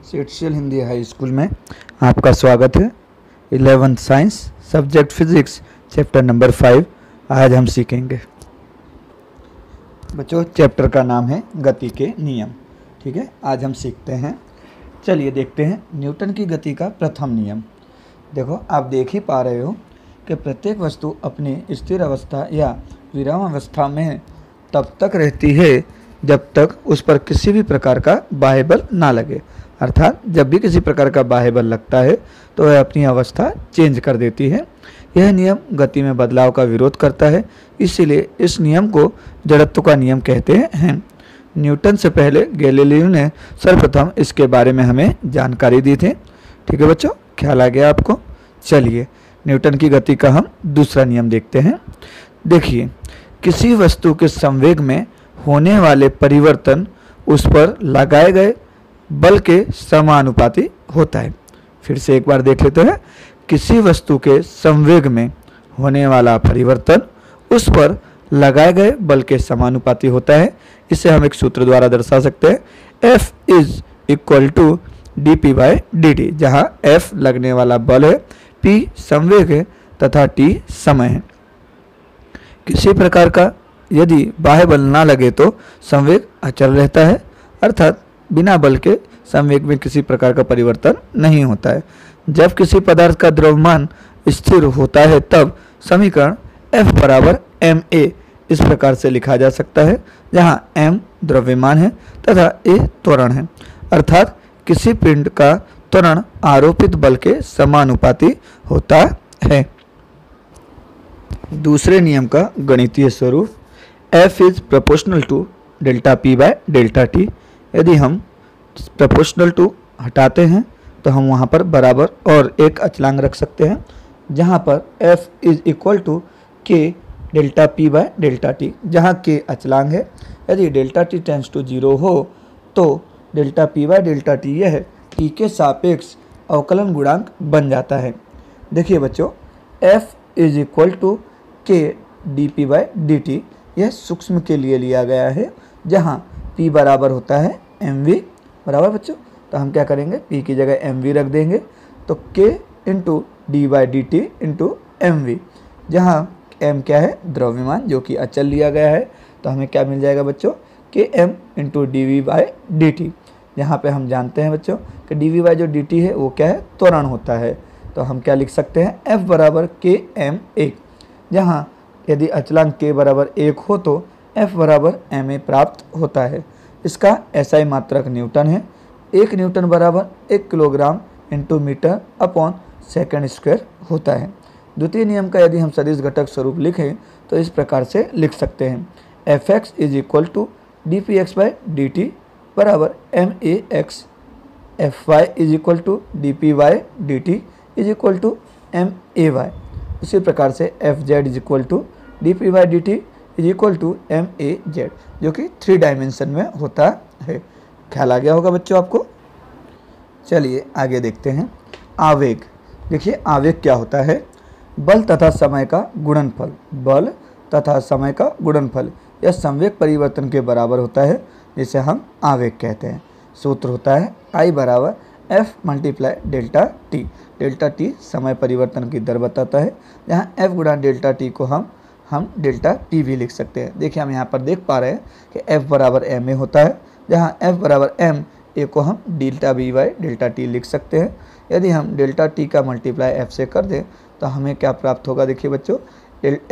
सेटशियल Hindi high school में आपका स्वागत है। 11th science subject physics chapter number 5 आज हम सीखेंगे। बच्चों चैप्टर का नाम है गति के नियम। ठीक है, आज हम सीखते हैं। चलिए देखते हैं न्यूटन की गति का प्रथम नियम। देखो आप देख ही पा रहे हो कि प्रत्येक वस्तु अपनी स्थिर अवस्था या विराम अवस्था में तब तक रहती है जब तक उस पर किसी भी प्रकार का बाह्य बल ना लगे। अर्थात जब भी किसी प्रकार का बाह्य बल लगता है तो वह अपनी अवस्था चेंज कर देती है। यह नियम गति में बदलाव का विरोध करता है, इसीलिए इस नियम को जड़त्व का नियम कहते हैं। न्यूटन से पहले गैलीलियो ने सर्वप्रथम इसके बारे में हमें जानकारी दी थी। ठीक है बच्चों, ख्याल आ गया आपको। चलिए न्यूटन की गति का हम दूसरा नियम देखते हैं। देखिए, किसी वस्तु के संवेग में होने वाले परिवर्तन उस पर लगाए गए बल के समानुपाती होता है। फिर से एक बार देख लेते हैं। किसी वस्तु के संवेग में होने वाला परिवर्तन उस पर लगाए गए बल के समानुपाती होता है। इसे हम एक सूत्र द्वारा दर्शा सकते हैं। F is equal to dp/dt, जहाँ F लगने वाला बल है, P संवेग है तथा T समय है। किसी प्रकार का यदि बाह्य बल ना लगे तो संवेग अचल रहता है, अर्थात बिना बल के संवेग में किसी प्रकार का परिवर्तन नहीं होता है। जब किसी पदार्थ का द्रव्यमान स्थिर होता है तब समीकरण F बराबर ma इस प्रकार से लिखा जा सकता है, जहाँ m द्रव्यमान है तथा a त्वरण है। अर्थात किसी पिंड का त्वरण आरोपित बल के समानुपाती होता है। दूसरे नियम का गणितीय स्वरूप F is proportional to delta P by delta T। यदि हम प्रोपोर्शनल टू हटाते हैं तो हम वहाँ पर बराबर और एक अचलांक रख सकते हैं, जहाँ पर F is equal to K delta P by delta T, जहाँ K अचलांक है। यदि डेल्टा T टेंड्स टू 0 हो तो delta P by delta T यह T के सापेक्ष अवकलन गुणांक बन जाता है। देखिए बच्चों, F is equal to K dP by dt, यह सूक्ष्म के लिए लिया गया है, जहाँ P बराबर होता है mv। बराबर बच्चों, तो हम क्या करेंगे, P की जगह mv रख देंगे, तो K into D by D T into M V, जहाँ m क्या है, द्रव्यमान, जो कि अचल लिया गया है। तो हमें क्या मिल जाएगा बच्चों, कि m into D V by D T, जहाँ पर हम जानते हैं बच्चों कि डी वी बाई जो डी टी है वो क्या है, त्वरण होता है। तो हम क्या लिख सकते हैं, F बराबर के एम एक, जहाँ यदि अचलांक k बराबर 1 हो तो F बराबर ma प्राप्त होता है। इसका SI मात्रक न्यूटन है। 1 न्यूटन बराबर 1 kilogram into metre upon second square होता है। द्वितीय नियम का यदि हम सदिश घटक स्वरूप लिखें तो इस प्रकार से लिख सकते हैं। Fx is equal to dpx by D T बराबर max, Fy is equal to dpy D T is equal to may। इसी प्रकार से Fz is equal to dp by D T is equal to ma z, जो कि 3 dimension में होता है। ख्याल आ गया होगा बच्चों आपको। चलिए आगे देखते हैं आवेग। देखिए आवेग क्या होता है, बल तथा समय का गुणनफल। बल तथा समय का गुणनफल यह संवेग परिवर्तन के बराबर होता है, जिसे हम आवेग कहते हैं। सूत्र होता है I बराबर F multiply delta T. Delta T समय परिवर्तन की दर बताता है, जहाँ F गुणा डेल्टा टी को हम डेल्टा टी भी लिख सकते हैं। देखिए हम यहाँ पर देख पा रहे हैं कि F बराबर ma होता है, जहाँ F बराबर m a को हम delta we by delta T लिख सकते हैं। यदि हम डेल्टा टी का मल्टीप्लाई F से कर दें तो हमें क्या प्राप्त होगा, देखिए बच्चों,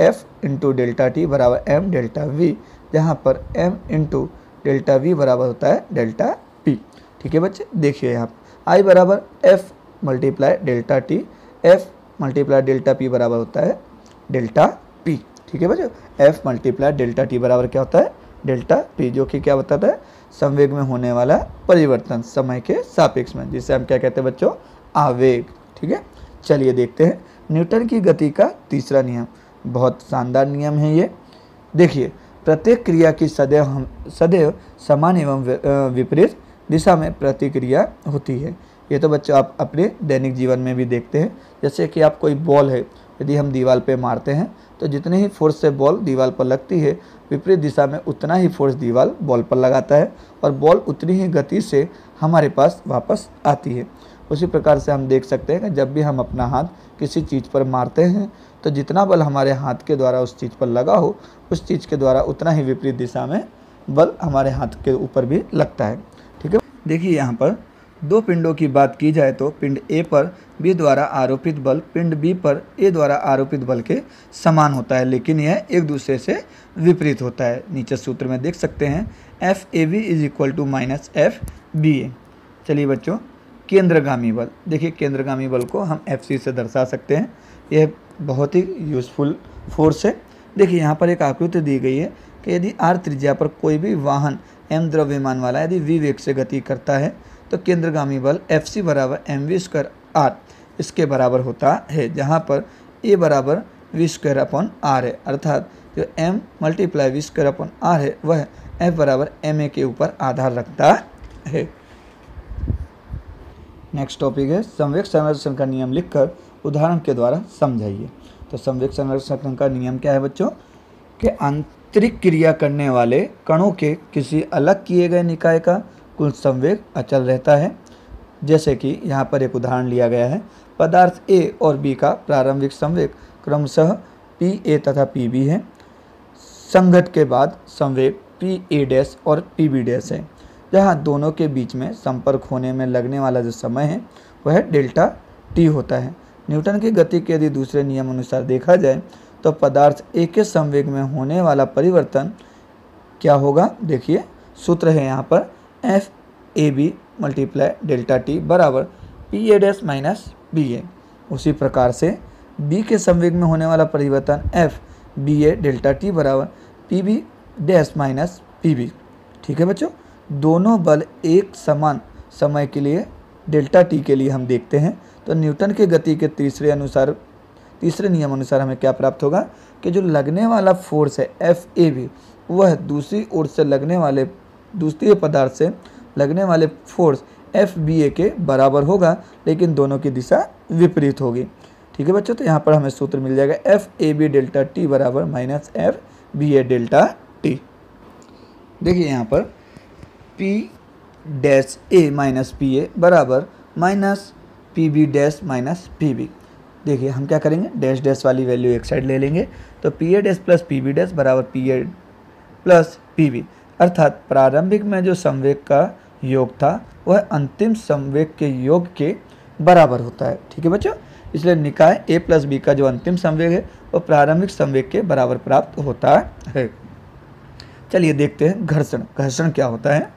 F इंटू डेल्टा टी बराबर m डेल्टा वी, जहाँ पर m इंटू डेल्टा वी बराबर होता है डेल्टा p। ठीक है बच्चे, देखिए यहाँ I बराबर F multiply delta T, F multiply delta p बराबर होता है डेल्टा p। ठीक है बच्चों, F मल्टीप्लाई डेल्टा टी बराबर क्या होता है, डेल्टा p, जो कि क्या बताता है, संवेग में होने वाला परिवर्तन समय के सापेक्ष में, जिसे हम क्या कहते हैं बच्चों, आवेग। ठीक है, चलिए देखते हैं न्यूटन की गति का तीसरा नियम। बहुत शानदार नियम है ये। देखिए, प्रत्येक क्रिया की सदैव समान एवं विपरीत दिशा में प्रतिक्रिया होती है। ये तो बच्चों आप अपने दैनिक जीवन में भी देखते हैं। जैसे कि आप कोई बॉल है, यदि हम दीवार पे मारते हैं तो जितने ही फोर्स से बॉल दीवार पर लगती है, विपरीत दिशा में उतना ही फोर्स दीवार बॉल पर लगाता है, और बॉल उतनी ही गति से हमारे पास वापस आती है। उसी प्रकार से हम देख सकते हैं कि जब भी हम अपना हाथ किसी चीज़ पर मारते हैं तो जितना बल हमारे हाथ के द्वारा उस चीज़ पर लगा हो, उस चीज़ के द्वारा उतना ही विपरीत दिशा में बल हमारे हाथ के ऊपर भी लगता है। ठीक है, देखिए यहाँ पर दो पिंडों की बात की जाए तो पिंड ए पर बी द्वारा आरोपित बल पिंड बी पर ए द्वारा आरोपित बल के समान होता है, लेकिन यह एक दूसरे से विपरीत होता है। नीचे सूत्र में देख सकते हैं F A B is equal to minus F B A. चलिए बच्चों, केंद्रगामी बल, देखिए केंद्रगामी बल को हम एफ सी से दर्शा सकते हैं। यह बहुत ही यूज़फुल फोर्स है। देखिए यहाँ पर एक आकृति दी गई है कि यदि आर त्रिज्या पर कोई भी वाहन एम द्रव्यमान वाला यदि वी वेग से गति करता है तो केंद्रगामी बल एफ सी बराबर एम वी स्क्वायर आर इसके बराबर होता है, जहाँ पर ए बराबर वी स्क्वायर अपॉन आर है, अर्थात जो M multiply V square upon R है वह एफ बराबर एम ए के ऊपर आधार रखता है। नेक्स्ट टॉपिक है संवेग संरक्षण का नियम लिखकर उदाहरण के द्वारा समझाइए। तो संवेग संरक्षण का नियम क्या है बच्चों, कि आंतरिक क्रिया करने वाले कणों के किसी अलग किए गए निकाय का कुल संवेग अचल रहता है। जैसे कि यहाँ पर एक उदाहरण लिया गया है, पदार्थ ए और बी का प्रारंभिक संवेग क्रमशः पी ए तथा पी बी है। संघट के बाद संवेग पी ए डैश और पी बी डैश है, जहाँ दोनों के बीच में संपर्क होने में लगने वाला जो समय है वह डेल्टा टी होता है। न्यूटन की गति के यदि दूसरे नियम अनुसार देखा जाए तो पदार्थ ए के संवेग में होने वाला परिवर्तन क्या होगा, देखिए सूत्र है यहाँ पर F A B multiply delta T बराबर P A dash minus B A. उसी प्रकार से बी के संवेग में होने वाला परिवर्तन F B A delta T बराबर P B dash minus P B. ठीक है बच्चों, दोनों बल एक समान समय के लिए डेल्टा टी के लिए हम देखते हैं तो न्यूटन के गति के तीसरे नियम अनुसार हमें क्या प्राप्त होगा कि जो लगने वाला फोर्स है एफ ए बी वह दूसरी ओर से लगने वाले दूसरे पदार्थ से लगने वाले फोर्स एफ बी ए के बराबर होगा, लेकिन दोनों की दिशा विपरीत होगी। ठीक है बच्चों, तो यहाँ पर हमें सूत्र मिल जाएगा F A B delta T बराबर minus F B A delta T. देखिए यहाँ पर P dash A minus P A बराबर minus P B dash minus P B. देखिए हम क्या करेंगे, डैश डैश वाली वैल्यू एक साइड ले लेंगे तो P A dash plus P B dash बराबर P A plus P B, अर्थात प्रारंभिक में जो संवेग का योग था वह अंतिम संवेग के योग के बराबर होता है। ठीक है बच्चों, इसलिए निकाय ए प्लस बी का जो अंतिम संवेग है वह प्रारंभिक संवेग के बराबर प्राप्त होता है। चलिए देखते हैं घर्षण। घर्षण क्या होता है,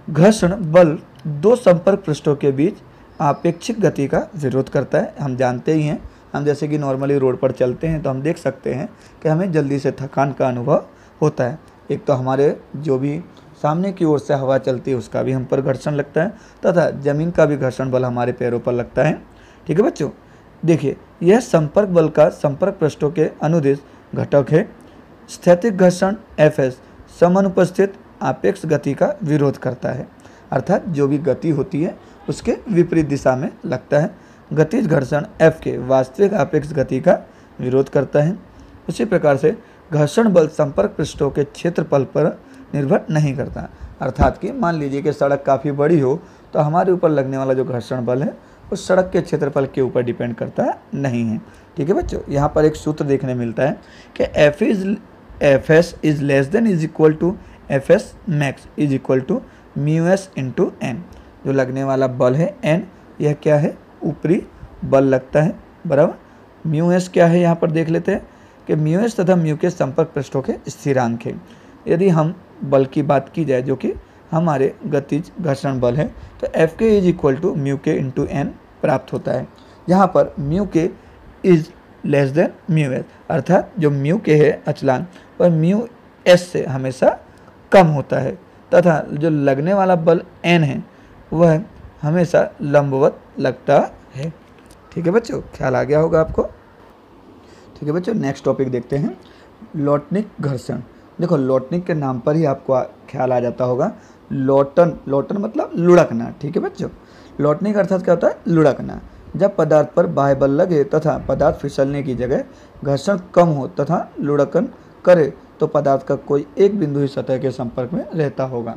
घर्षण बल दो संपर्क पृष्ठों के बीच आपेक्षिक गति का विरोध करता है। हम जानते ही हैं, हम जैसे कि नॉर्मली रोड पर चलते हैं तो हम देख सकते हैं कि हमें जल्दी से थकान का अनुभव होता है। एक तो हमारे जो भी सामने की ओर से हवा चलती है उसका भी हम पर घर्षण लगता है तथा जमीन का भी घर्षण बल हमारे पैरों पर लगता है। ठीक है बच्चों, देखिए यह संपर्क बल का संपर्क पृष्ठों के अनुदिश घटक है। स्थैतिक घर्षण एफ एस समानुपस्थित आपेक्ष गति का विरोध करता है, अर्थात जो भी गति होती है उसके विपरीत दिशा में लगता है। गतिज घर्षण एफ के वास्तविक आपेक्ष गति का विरोध करता है। उसी प्रकार से घर्षण बल संपर्क पृष्ठों के क्षेत्रफल पर निर्भर नहीं करता, अर्थात कि मान लीजिए कि सड़क काफ़ी बड़ी हो तो हमारे ऊपर लगने वाला जो घर्षण बल है उस सड़क के क्षेत्रफल के ऊपर डिपेंड करता नहीं है। ठीक है बच्चों, यहाँ पर एक सूत्र देखने मिलता है कि F S is less than is equal to F S max is equal to mu S into N. जो लगने वाला बल है एन, यह क्या है, ऊपरी बल लगता है, बराबर म्यू एस क्या है यहाँ पर देख लेते हैं कि म्यू एस तथा म्यू के संपर्क पृष्ठों के स्थिरांक है। यदि हम बल की बात की जाए जो कि हमारे गतिज घर्षण बल है तो एफ के इज इक्वल टू म्यू के इंटू एन प्राप्त होता है, जहाँ पर म्यू के is less then mu S, अर्थात जो म्यू के है अचलान वह म्यू एस से हमेशा कम होता है तथा जो लगने वाला बल एन है वह हमेशा लंबवत लगता है। ठीक है बच्चों, ख्याल आ गया होगा आपको। ठीक है बच्चों, नेक्स्ट टॉपिक देखते हैं लौटनिक घर्षण। देखो लौटनिक के नाम पर ही आपको ख्याल आ जाता होगा, लौटन, लौटन मतलब लुढ़कना। ठीक है बच्चों, लौटनिक अर्थात क्या होता है, लुढ़कना। जब पदार्थ पर बाह्य बल लगे तथा पदार्थ फिसलने की जगह घर्षण कम हो तथा लुढ़कन करे तो पदार्थ का कोई एक बिंदु ही सतह के संपर्क में रहता होगा।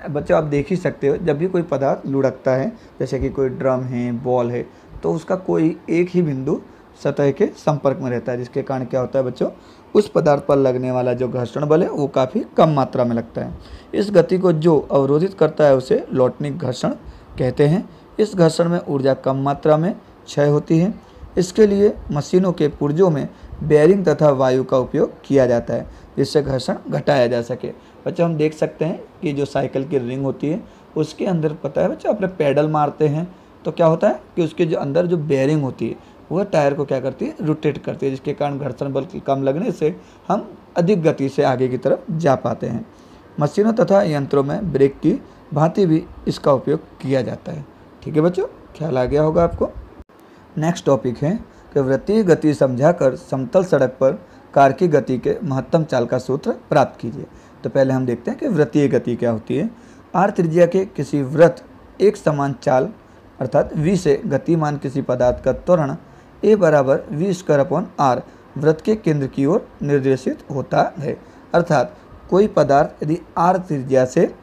बच्चों आप देख ही सकते हो, जब भी कोई पदार्थ लुढ़कता है, जैसे कि कोई ड्रम है, बॉल है, तो उसका कोई एक ही बिंदु सतह के संपर्क में रहता है, जिसके कारण क्या होता है बच्चों, उस पदार्थ पर लगने वाला जो घर्षण बल है वो काफ़ी कम मात्रा में लगता है। इस गति को जो अवरोधित करता है उसे लॉटनिक घर्षण कहते हैं। इस घर्षण में ऊर्जा कम मात्रा में क्षय होती है। इसके लिए मशीनों के पुर्जों में बेयरिंग तथा वायु का उपयोग किया जाता है, जिससे घर्षण घटाया जा सके। बच्चों हम देख सकते हैं कि जो साइकिल की रिंग होती है उसके अंदर पता है बच्चों, अपने पैडल मारते हैं तो क्या होता है कि उसके जो अंदर जो बेयरिंग होती है वह टायर को क्या करती है, रोटेट करती है, जिसके कारण घर्षण बल कम लगने से हम अधिक गति से आगे की तरफ जा पाते हैं। मशीनों तथा यंत्रों में ब्रेक की भांति भी इसका उपयोग किया जाता है। ठीक है बच्चों, ख्याल आ गया होगा आपको। नेक्स्ट टॉपिक है कि वृत्तीय गति समझाकर समतल सड़क पर कार की गति के महत्तम चाल का सूत्र प्राप्त कीजिए। तो पहले हम देखते हैं कि वृत्तीय गति क्या होती है। आर त्रिज्या के किसी वृत्त एक समान चाल अर्थात v से गतिमान किसी पदार्थ का त्वरण a बराबर v²/r वृत्त के केंद्र की ओर निर्देशित होता है। अर्थात कोई पदार्थ यदि r त्रिज्या से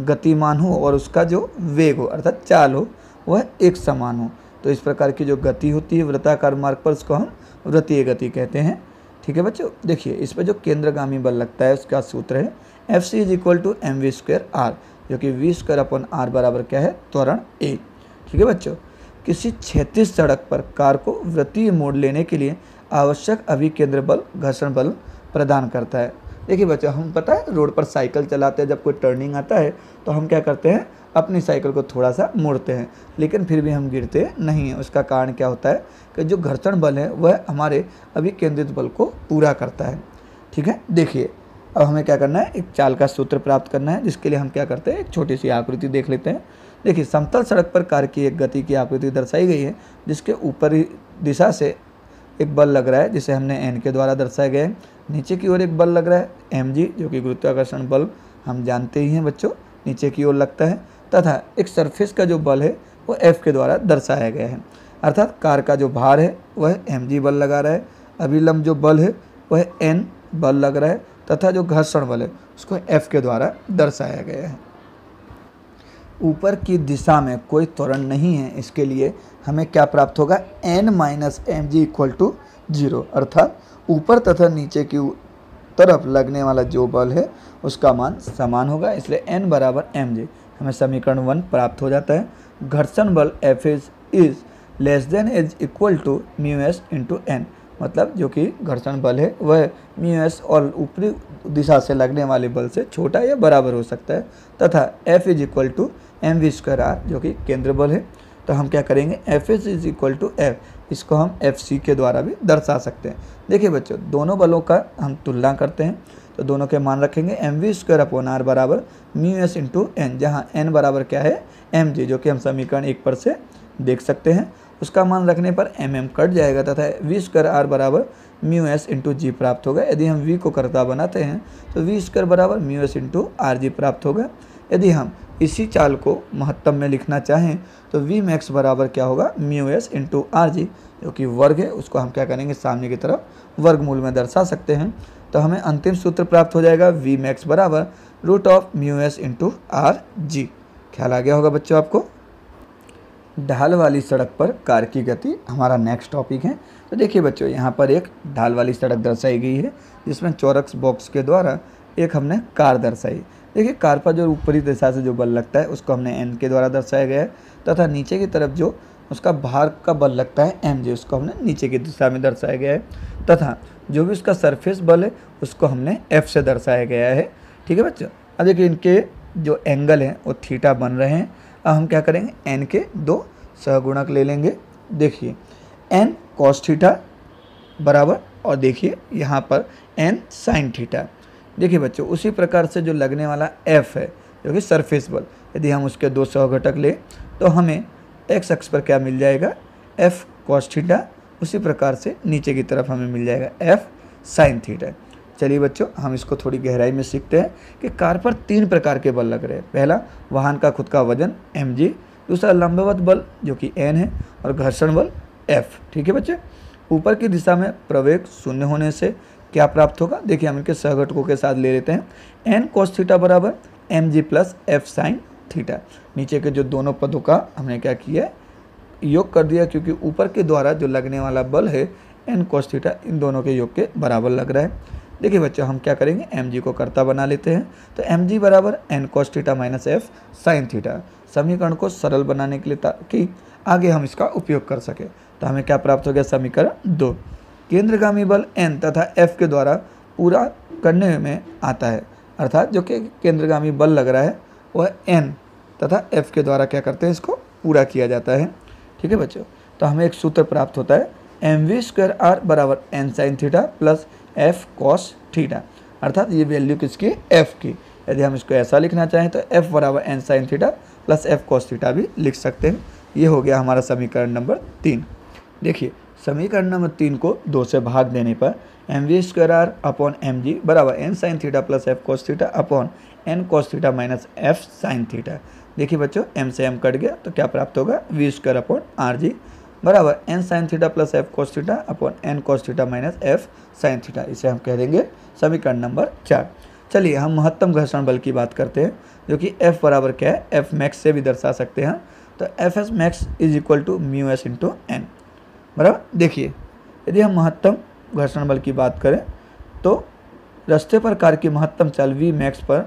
गतिमान हो और उसका जो वेग हो अर्थात चाल हो वह एक समान हो, तो इस प्रकार की जो गति होती है वृत्ताकार मार्ग पर उसको हम वृत्तीय गति कहते हैं। ठीक है बच्चों, देखिए इस पर जो केंद्रगामी बल लगता है उसका सूत्र है Fc = mv²r, जो कि v²/r बराबर क्या है, त्वरण a। ठीक है बच्चों, किसी क्षैतिज सड़क पर कार को वृत्तीय मोड़ लेने के लिए आवश्यक अभिकेंद्र बल घर्षण बल प्रदान करता है। देखिए बच्चों, हम पता है रोड पर साइकिल चलाते हैं, जब कोई टर्निंग आता है तो हम क्या करते हैं, अपनी साइकिल को थोड़ा सा मोड़ते हैं, लेकिन फिर भी हम गिरते नहीं हैं। उसका कारण क्या होता है कि जो घर्षण बल है वह हमारे अभिकेंद्रित बल को पूरा करता है। ठीक है, देखिए अब हमें क्या करना है, एक चाल का सूत्र प्राप्त करना है, जिसके लिए हम क्या करते हैं, एक छोटी सी आकृति देख लेते हैं। देखिए समतल सड़क पर कार की एक गति की आकृति दर्शाई गई है, जिसके ऊपरी दिशा से एक बल लग रहा है जिसे हमने एन के द्वारा दर्शाया गया है। नीचे की ओर एक बल लग रहा है mg, जो कि गुरुत्वाकर्षण बल हम जानते ही हैं बच्चों, नीचे की ओर लगता है, तथा एक सरफेस का जो बल है वो f के द्वारा दर्शाया गया है। अर्थात कार का जो भार है वह mg बल लगा रहा है, अभिलंब जो बल है वह n बल लग रहा है, तथा जो घर्षण बल है उसको f के द्वारा दर्शाया गया है। ऊपर की दिशा में कोई त्वरण नहीं है, इसके लिए हमें क्या प्राप्त होगा, n - mg = 0, अर्थात ऊपर तथा नीचे की तरफ लगने वाला जो बल है उसका मान समान होगा, इसलिए n बराबर mg, हमें समीकरण 1 प्राप्त हो जाता है। घर्षण बल F is less than is equal to μs × n, मतलब जो कि घर्षण बल है वह μs और ऊपरी दिशा से लगने वाले बल से छोटा या बराबर हो सकता है, तथा F = mv²r, जो कि केंद्र बल है। तो हम क्या करेंगे, F = F, इसको हम FC के द्वारा भी दर्शा सकते हैं। देखिए बच्चों, दोनों बलों का हम तुलना करते हैं, तो दोनों के मान रखेंगे mv²/r बराबर μs × n, जहाँ n बराबर क्या है, mg, जो कि हम समीकरण 1 पर से देख सकते हैं। उसका मान रखने पर mm कट जाएगा तथा v²r बराबर μs × g प्राप्त होगा। यदि हम v को कर्ता बनाते हैं तो v² बराबर μs × rg प्राप्त होगा। यदि हम इसी चाल को महत्तम में लिखना चाहें तो Vmax बराबर क्या होगा, μs × rg, जो कि वर्ग है, उसको हम क्या करेंगे, सामने की तरफ वर्गमूल में दर्शा सकते हैं। तो हमें अंतिम सूत्र प्राप्त हो जाएगा Vmax बराबर √μs × rg। ख्याल आ गया होगा बच्चों आपको। ढाल वाली सड़क पर कार की गति हमारा नेक्स्ट टॉपिक है। तो देखिए बच्चों, यहाँ पर एक ढाल वाली सड़क दर्शाई गई है, जिसमें चौरस बॉक्स के द्वारा एक हमने कार दर्शाई। देखिए कार पर जो ऊपरी दिशा से जो बल लगता है उसको हमने n के द्वारा दर्शाया गया है, तथा नीचे की तरफ जो उसका भार का बल लगता है mg, उसको हमने नीचे की दिशा में दर्शाया गया है, तथा जो भी उसका सरफेस बल है उसको हमने f से दर्शाया गया है। ठीक है बच्चों, अब देखिए इनके जो एंगल हैं वो थीटा बन रहे हैं। अब हम क्या करेंगे, n के 2 सहगुणक ले लेंगे। देखिए n cos थीटा बराबर, और देखिए यहाँ पर n sin थीटा। देखिए बच्चों, उसी प्रकार से जो लगने वाला f है, जो कि सरफेस बल, यदि हम उसके 2 सहघटक ले तो हमें x अक्ष पर क्या मिल जाएगा, f cos थीटा, उसी प्रकार से नीचे की तरफ हमें मिल जाएगा f sin थीटा। चलिए बच्चों, हम इसको थोड़ी गहराई में सीखते हैं कि कार पर 3 प्रकार के बल लग रहे हैं। पहला, वाहन का खुद का वजन mg, दूसरा लंबवत बल जो कि n है, और घर्षण बल f। ठीक है बच्चे, ऊपर की दिशा में प्रवेग 0 होने से क्या प्राप्त होगा, देखिए हम इनके सहघटकों के साथ ले लेते हैं। n cos थीटा बराबर mg plus F sine theta. नीचे के जो दोनों पदों का हमने क्या किया है, योग कर दिया, क्योंकि ऊपर के द्वारा जो लगने वाला बल है एन कॉस थीटा इन दोनों के योग के बराबर लग रहा है। देखिए बच्चों, हम क्या करेंगे, mg को कर्ता बना लेते हैं। तो mg बराबर N cos theta minus F sine theta. समीकरण को सरल बनाने के लिए ताकि आगे हम इसका उपयोग कर सके, तो हमें क्या प्राप्त हो गया, समीकरण 2। केंद्रगामी बल n तथा f के द्वारा पूरा करने में आता है, अर्थात जो कि केंद्रगामी बल लग रहा है वह n तथा f के द्वारा क्या करते हैं, इसको पूरा किया जाता है। ठीक है बच्चों, तो हमें एक सूत्र प्राप्त होता है mv² r बराबर n sign theta plus f cos theta, अर्थात ये वैल्यू किसकी, f की। यदि हम इसको ऐसा लिखना चाहें तो f बराबर n sign theta plus f cos theta भी लिख सकते हैं। ये हो गया हमारा समीकरण नंबर 3। देखिए समीकरण नंबर 3 को 2 से भाग देने पर mv² अपॉन mg बराबर n sign theta plus f cos theta upon n cos theta minus f sine theta. देखिए बच्चों, m से m कट गया तो क्या प्राप्त होगा, v² अपॉन rg बराबर n sign theta plus f cos theta upon n cos theta minus f sine theta. इसे हम कह देंगे समीकरण नंबर 4। चलिए हम महत्तम घर्षण बल की बात करते हैं, जो कि F बराबर क्या है, F मैक्स से भी दर्शा सकते हैं। तो F S max is equal to mu S into N बराबर। देखिए यदि हम महत्तम घर्षण बल की बात करें तो रास्ते पर कार की महत्तम चाल वी मैक्स पर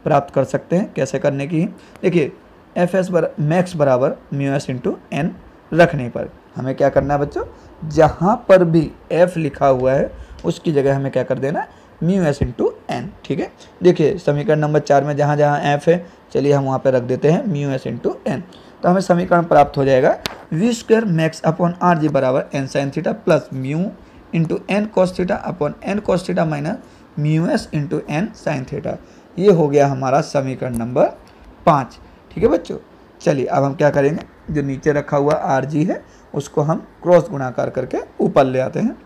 प्राप्त कर सकते हैं। कैसे करने की, देखिए एफ एस मैक्स बराबर म्यू एस इंटू एन रखने पर हमें क्या करना है बच्चों, जहाँ पर भी एफ लिखा हुआ है उसकी जगह हमें क्या कर देना, म्यू एस इंटू एन। ठीक है, देखिए समीकरण नंबर 4 में जहाँ जहाँ एफ है, चलिए हम वहाँ पे रख देते हैं म्यू एस इंटू एन। तो हमें समीकरण प्राप्त हो जाएगा v² max upon R G बराबर N sine theta plus mu into N cos theta upon N cos theta minus mu S into N sine theta. ये हो गया हमारा समीकरण नंबर 5। ठीक है बच्चों, चलिए अब हम क्या करेंगे, जो नीचे रखा हुआ आर जी है उसको हम क्रॉस गुणाकार करके ऊपर ले आते हैं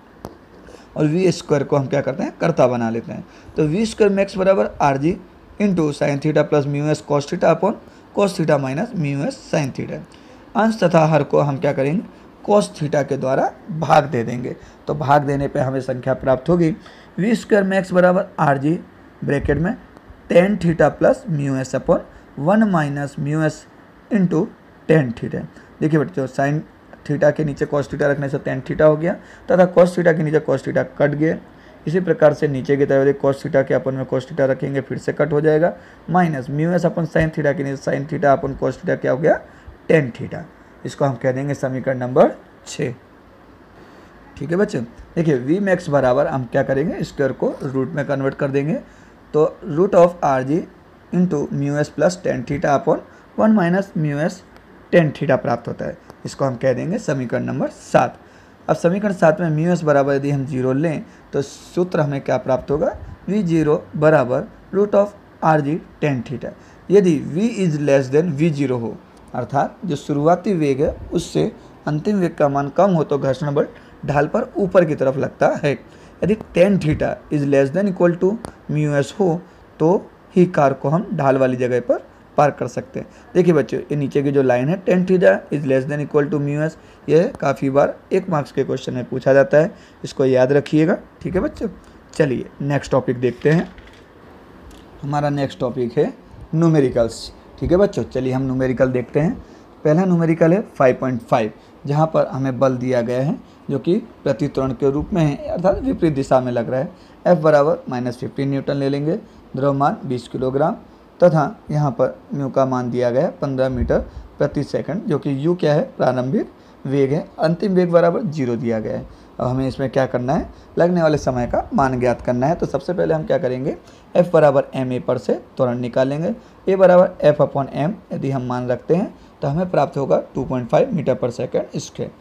और v² को हम क्या करते हैं, कर्ता बना लेते हैं। तो v² मैक्स बराबर are G into sine theta plus mu S cos theta upon cos theta minus mu S sine theta. अंश तथा हर को हम क्या करेंगे, कॉस थीटा के द्वारा भाग दे देंगे। तो भाग देने पे हमें संख्या प्राप्त होगी v² मैक्स बराबर आर जी ब्रैकेट में tan theta plus mu S upon 1 minus mu S into tan theta. देखिए बच्चों, साइन थीटा के नीचे कॉस थीटा रखने से टेन थीटा हो गया तथा कॉस थीटा के नीचे कॉस थीटा कट गया। इसी प्रकार से नीचे की तरफ कॉस थीटा के अपन में कॉस थीटा रखेंगे, फिर से कट हो जाएगा, माइनस म्यू एस अपन साइन थीटा के नीचे साइन थीटा अपन कॉस थीटा क्या हो गया, टेन थीटा। इसको हम कह देंगे समीकरण नंबर 6। ठीक है बच्चों, देखिए वी मैक्स बराबर हम क्या करेंगे, स्क्वायर को रूट में कन्वर्ट कर देंगे। तो root of R G into mu S plus tan theta upon 1 minus mu S tan theta प्राप्त होता है। इसको हम कह देंगे समीकरण नंबर 7। अब समीकरण 7 में म्यू एस बराबर यदि हम 0 लें तो सूत्र हमें क्या प्राप्त होगा, v0 बराबर root of R G tan theta. यदि v is less than v0 हो, अर्थात जो शुरुआती वेग है उससे अंतिम वेग का मान कम हो, तो घर्षण बल ढाल पर ऊपर की तरफ लगता है। यदि tan theta is less than equal to mu s हो तो ही कार को हम ढाल वाली जगह पर पार्क कर सकते हैं। देखिए बच्चों, ये नीचे की जो लाइन है tan theta is less than equal to mu s, ये काफ़ी बार 1 मार्क्स के क्वेश्चन में पूछा जाता है, इसको याद रखिएगा। ठीक है बच्चों, चलिए नेक्स्ट टॉपिक देखते हैं। हमारा नेक्स्ट टॉपिक है न्यूमेरिकल्स। ठीक है बच्चों, चलिए हम न्यूमेरिकल देखते हैं। पहला न्यूमेरिकल है 5.5, जहाँ पर हमें बल दिया गया है जो कि प्रति त्वरण के रूप में है, अर्थात विपरीत दिशा में लग रहा है। F बराबर -15 न्यूटन ले लेंगे, द्रव्यमान 20 किलोग्राम तथा यहाँ पर म्यू का मान दिया गया है 15 मीटर प्रति सेकंड, जो कि यू क्या है, प्रारंभिक वेग है। अंतिम वेग बराबर 0 दिया गया है। अब हमें इसमें क्या करना है, लगने वाले समय का मान ज्ञात करना है। तो सबसे पहले हम क्या करेंगे, F बराबर एम ए पर से त्वरण निकालेंगे। ए बराबर F अपॉन एम यदि हम मान रखते हैं तो हमें प्राप्त होगा 2.5 मीटर पर सेकंड स्क्वायर।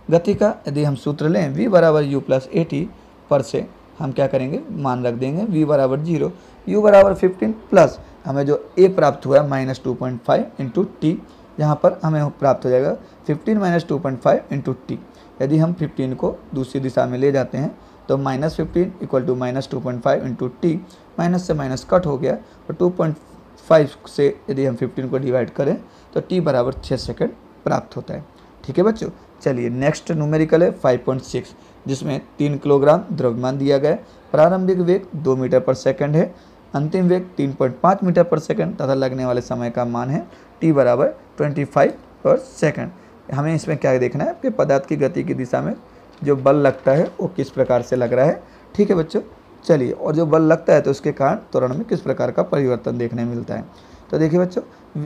गति का यदि हम सूत्र लें v बराबर u प्लस ए टी पर से हम क्या करेंगे, मान रख देंगे v बराबर 0, u बराबर 15 प्लस हमें जो a प्राप्त हुआ है -2.5 इंटू टी, जहाँ पर हमें प्राप्त हो जाएगा 15 माइनस 2.5 इंटू टी। यदि हम 15 को दूसरी दिशा में ले जाते हैं तो -15 equal to -2.5 into T, minus से माइनस कट हो गया, और 2.5 से यदि हम 15 को डिवाइड करें तो टी बराबर 6 सेकंड प्राप्त होता है। ठीक है बच्चों, चलिए नेक्स्ट न्यूमेरिकल है 5.6, जिसमें 3 किलोग्राम द्रव्यमान दिया गया है। प्रारंभिक वेग 2 मीटर पर सेकंड है। अंतिम वेग 3.5 मीटर पर सेकंड तथा लगने वाले समय का मान है t बराबर 25 पर सेकंड। हमें इसमें क्या देखना है कि पदार्थ की गति की दिशा में जो बल लगता है वो किस प्रकार से लग रहा है। ठीक है बच्चों, चलिए, और जो बल लगता है तो उसके कारण त्वरण में किस प्रकार का परिवर्तन देखने मिलता है। तो देखिए बच्चों,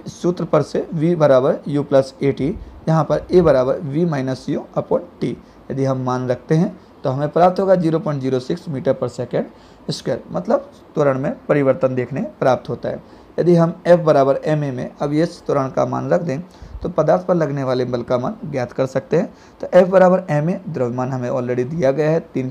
सूत्र पर से v बराबर u प्लस ए टी, यहाँ पर a बराबर v minus you upon T यदि हम मान रखते हैं तो हमें प्राप्त होगा 0.06 मीटर पर सेकेंड स्क्वायर, मतलब त्वरण में परिवर्तन देखने प्राप्त होता है। यदि हम f बराबर ma में अब ये त्वरण का मान रख दें तो पदार्थ पर लगने वाले बल का मान ज्ञात कर सकते हैं। तो f बराबर ma, द्रव्यमान हमें ऑलरेडी दिया गया है 3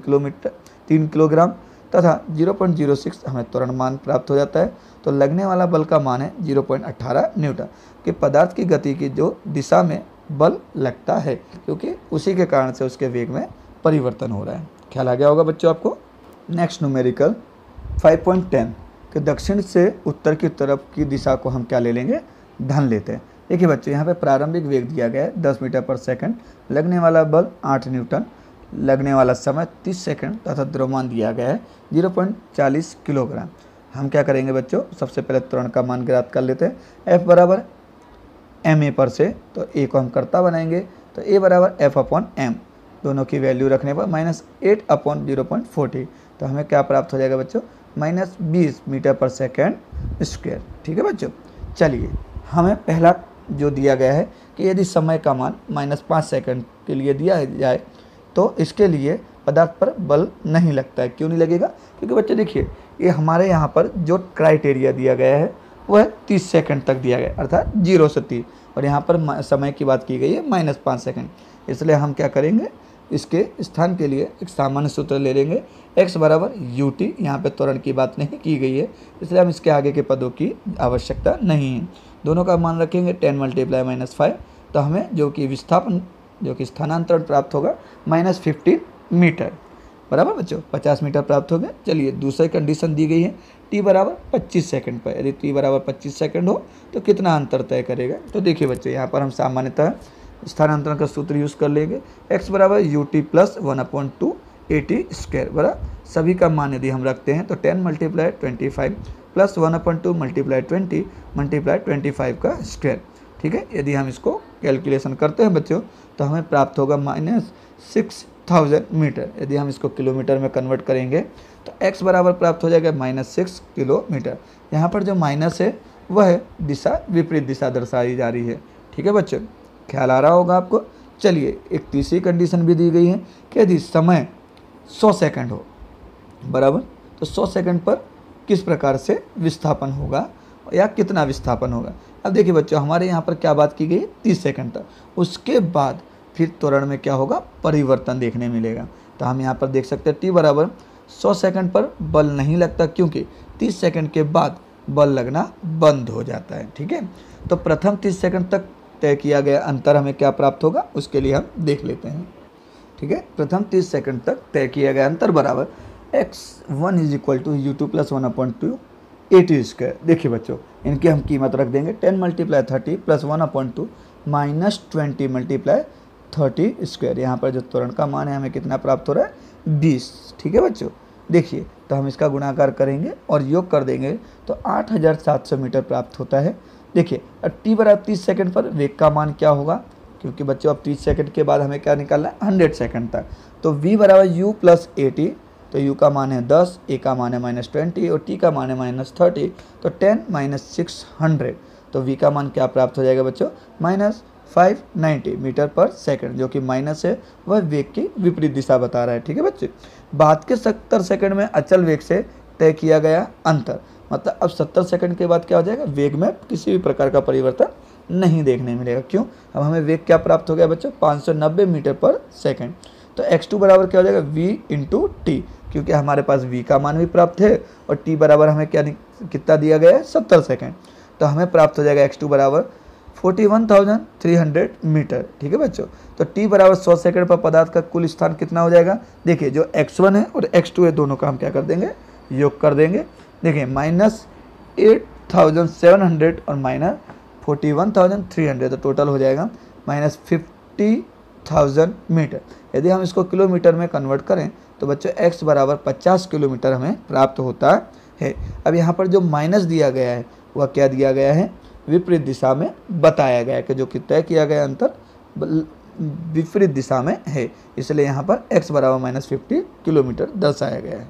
किलोग्राम तथा 0.06 हमें त्वरण मान प्राप्त हो जाता है। तो लगने वाला बल का मान है 0.18 न्यूटन कि पदार्थ की गति की जो दिशा में बल लगता है, क्योंकि उसी के कारण से उसके वेग में परिवर्तन हो रहा है। ख्याल आ गया होगा बच्चों आपको। नेक्स्ट न्यूमेरिकल 5.10 कि दक्षिण से उत्तर की तरफ की दिशा को हम क्या ले लेंगे, धन लेते हैं। देखिए बच्चों, यहाँ पे प्रारंभिक वेग दिया गया है 10 मीटर पर सेकंड, लगने वाला बल 8 न्यूटन, लगने वाला समय 30 सेकंड तथा द्रव्यमान दिया गया है 0.40 किलोग्राम। हम क्या करेंगे बच्चों, सबसे पहले त्वरण का मान ज्ञात कर लेते हैं। f बराबर ma पर से तो a को हम कर्ता बनाएंगे, तो a बराबर f अपॉन m, दोनों की वैल्यू रखने पर -8 अपॉन 0.40, तो हमें क्या प्राप्त हो जाएगा बच्चों, -20 मीटर पर सेकेंड स्क्वायर। ठीक है बच्चों, चलिए, हमें पहला जो दिया गया है कि यदि समय का मान -5 सेकंड के लिए दिया जाए तो इसके लिए पदार्थ पर बल नहीं लगता है। क्यों नहीं लगेगा, क्योंकि बच्चे देखिए, ये हमारे यहाँ पर जो क्राइटेरिया दिया गया है वह 30 सेकंड तक दिया गया है, अर्थात 0 से 30, और यहाँ पर समय की बात की गई है -5 सेकंड। इसलिए हम क्या करेंगे, इसके स्थान के लिए एक सामान्य सूत्र ले लेंगे, x बराबर यू टी, यहाँ पर त्वरण की बात नहीं की गई है इसलिए हम इसके आगे के पदों की आवश्यकता नहीं है। दोनों का मान रखेंगे 10 × -5, तो हमें जो कि विस्थापन जो कि स्थानांतरण प्राप्त होगा -15 मीटर, बराबर बच्चों 50 मीटर प्राप्त हो गए। चलिए, दूसरी कंडीशन दी गई है t बराबर 25 सेकंड पर, यदि t बराबर 25 सेकंड हो तो कितना अंतर तय करेगा। तो देखिए बच्चों, यहाँ पर हम सामान्यतः स्थानांतरण का सूत्र यूज़ कर लेंगे, x बराबर U T plus 1/2 A T square, बराबर सभी का मान यदि हम रखते हैं तो 10 × 25 प्लस 1/2 × 20 × 25 का स्क्वायर। ठीक है, यदि हम इसको कैलकुलेशन करते हैं बच्चों तो हमें प्राप्त होगा -6000 मीटर। यदि हम इसको किलोमीटर में कन्वर्ट करेंगे तो x बराबर प्राप्त हो जाएगा -6 किलोमीटर। यहाँ पर जो माइनस है वह दिशा विपरीत दिशा दर्शाई जा रही है। ठीक है बच्चों, ख्याल आ रहा होगा आपको। चलिए, एक तीसरी कंडीशन भी दी गई है कि यदि समय 100 सेकंड हो, बराबर, तो 100 सेकंड पर किस प्रकार से विस्थापन होगा या कितना विस्थापन होगा। अब देखिए बच्चों, हमारे यहाँ पर क्या बात की गई, 30 सेकंड तक, उसके बाद फिर त्वरण में क्या होगा, परिवर्तन देखने मिलेगा। तो हम यहाँ पर देख सकते हैं t बराबर 100 सेकंड पर बल नहीं लगता, क्योंकि 30 सेकंड के बाद बल लगना बंद हो जाता है। ठीक है, तो प्रथम 30 सेकंड तक तय किया गया अंतर हमें क्या प्राप्त होगा, उसके लिए हम देख लेते हैं। ठीक है, प्रथम 30 सेकंड तक तय किया गया अंतर बराबर x1 = u2 + 1/2 A T square. देखिए बच्चों, इनकी हम कीमत रख देंगे 10 × 30 + 1/2 -20 × 30 स्क्वायर। यहाँ पर जो त्वरण का मान है हमें कितना प्राप्त हो रहा है, 20। ठीक है बच्चों, देखिए, तो हम इसका गुणाकार करेंगे और योग कर देंगे तो 8700 मीटर प्राप्त होता है। देखिए, अब t बराबर 30 सेकंड पर वेग का मान क्या होगा, क्योंकि बच्चों अब 30 सेकंड के बाद हमें क्या निकालना है, 100 सेकंड तक। तो v बराबर u + ए टी, तो u का मान है 10, a का मान है -20 और t का मान है -30, तो 10 - 600, तो v का मान क्या प्राप्त हो जाएगा बच्चों, -590 मीटर पर सेकंड, जो कि माइनस है, वह वेग की विपरीत दिशा बता रहा है। ठीक है बच्चे, बाद के 70 सेकंड में अचल वेग से तय किया गया अंतर, मतलब अब 70 सेकंड के बाद क्या हो जाएगा, वेग में किसी भी प्रकार का परिवर्तन नहीं देखने मिलेगा। क्यों, अब हमें वेग क्या प्राप्त हो गया बच्चों, 590 मीटर पर सेकंड। तो x2 बराबर क्या हो जाएगा, v × t, क्योंकि हमारे पास v का मान भी प्राप्त है और t बराबर हमें क्या कितना दिया गया है, 70 सेकंड। तो हमें प्राप्त हो जाएगा x2 बराबर 41,300 मीटर। ठीक है बच्चों, तो t बराबर 100 सेकंड पर पदार्थ का कुल स्थान कितना हो जाएगा। देखिए, जो x1 है और x2 है, दोनों का हम क्या कर देंगे, योग कर देंगे। देखिए, -8700 और -41,300, तो टोटल हो जाएगा -50,000 मीटर। यदि हम इसको किलोमीटर में कन्वर्ट करें तो बच्चों x बराबर 50 किलोमीटर हमें प्राप्त होता है। अब यहाँ पर जो माइनस दिया गया है वह क्या दिया गया है, विपरीत दिशा में बताया गया है कि जो कि तय किया गया अंतर विपरीत दिशा में है, इसलिए यहाँ पर x बराबर -50 किलोमीटर दर्शाया गया है।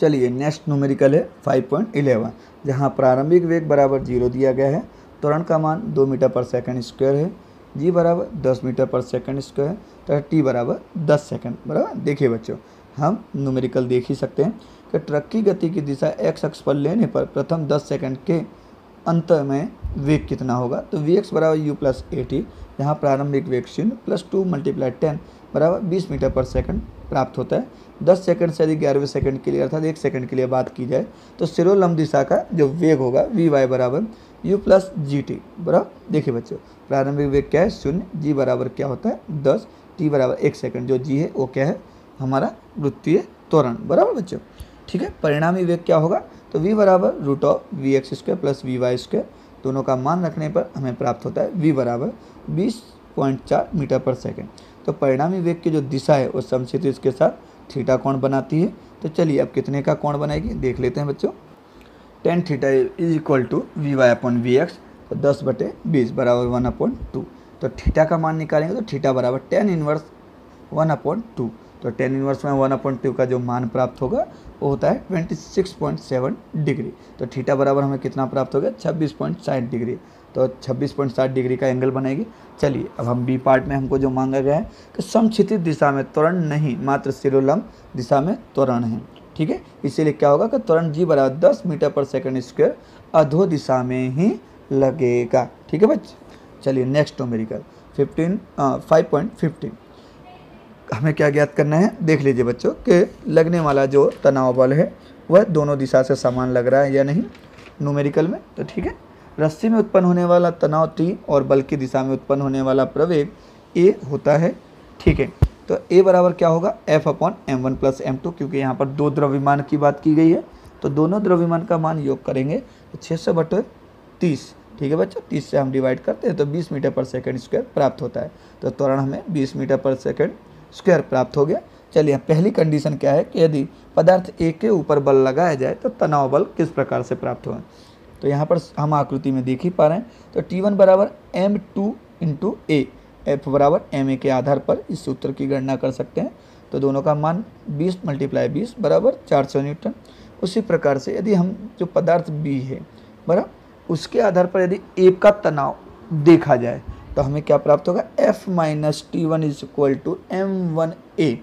चलिए नेक्स्ट न्यूमेरिकल है 5.11, जहाँ प्रारंभिक वेग बराबर 0 दिया गया है, त्वरण का मान 2 मीटर पर सेकंड स्क्वायर है, g बराबर 10 मीटर पर सेकंड स्क्वायर है, तथा t बराबर 10 सेकंड बराबर। देखिए बच्चों, हम न्यूमेरिकल देख ही सकते हैं कि ट्रक की गति की दिशा x अक्ष पर लेने पर प्रथम 10 सेकंड के अंत में वेग कितना होगा। तो vx बराबर u प्लस at, जहाँ प्रारंभिक वेग 0 प्लस 2 × 10 बराबर 20 मीटर पर सेकंड प्राप्त होता है। 10 सेकंड से यदि 11वें सेकंड के लिए अर्थात 1 सेकंड के लिए बात की जाए तो सिरोलंब दिशा का जो वेग होगा vy बराबर u प्लस gt बराबर। देखिए बच्चों, प्रारंभिक वेग क्या है 0, g बराबर क्या होता है 10, t बराबर 1 सेकंड, जो g है वो क्या है हमारा वृत्तीय त्वरण बराबर बच्चों। ठीक है, परिणामी वेग क्या होगा, तो v बराबर √vx² प्लस vy², दोनों का मान रखने पर हमें प्राप्त होता है v बराबर 20.4 मीटर पर सेकंड। तो परिणामी वेग की जो दिशा है वो समक्षितिज के साथ थीटा कोण बनाती है। तो चलिए अब कितने का कोण बनाएगी देख लेते हैं बच्चों। tan theta is equal to vy/vx, तो 10/20 बराबर 1/2। तो थीटा का मान निकालेंगे तो थीटा बराबर tan इनवर्स 1/2। तो tan इनवर्स में 1/2 का जो मान प्राप्त होगा वो होता है 26.7 डिग्री। तो थीटा बराबर हमें कितना प्राप्त हो गया 26.60 डिग्री। तो 26.60 डिग्री का एंगल बनेगी। चलिए अब हम बी पार्ट में हमको जो मांगा गया है कि समक्षितिज दिशा में त्वरण नहीं, मात्र सिरोलंब दिशा में त्वरण है। ठीक है, इसीलिए क्या होगा कि त्वरण g बराबर 10 मीटर पर सेकंड स्क्वायर अधो दिशा में ही लगेगा। ठीक है बच्चे, चलिए नेक्स्ट न्यूमेरिकल 5.15, हमें क्या ज्ञात करना है देख लीजिए बच्चों कि लगने वाला जो तनाव बल है वह दोनों दिशा से समान लग रहा है या नहीं न्यूमेरिकल में। तो ठीक है, रस्सी में उत्पन्न होने वाला तनाव T और बल की दिशा में उत्पन्न होने वाला प्रवेग A होता है। ठीक है, तो A बराबर क्या होगा F/m1 प्लस m2, क्योंकि यहाँ पर दो द्रव्यमान की बात की गई है तो दोनों द्रव्यमान का मान योग करेंगे तो 600/30। ठीक है बच्चों, 30 से हम डिवाइड करते हैं तो 20 मीटर पर सेकंड स्क्वायर प्राप्त होता है। तो त्वरण हमें 20 मीटर पर सेकंड स्क्वायर प्राप्त हो गया। चलिए पहली कंडीशन क्या है कि यदि पदार्थ A के ऊपर बल लगाया जाए तो तनाव बल किस प्रकार से प्राप्त होगा। तो यहाँ पर हम आकृति में देख ही पा रहे हैं। तो T1 बराबर m2 × A, F बराबर ma के आधार पर इस सूत्र की गणना कर सकते हैं। तो दोनों का मान 20 × 20 बराबर 400 न्यूटन। उसी प्रकार से यदि हम जो पदार्थ B है बराबर उसके आधार पर यदि A का तनाव देखा जाए तो हमें क्या प्राप्त होगा F - T1 = m1A,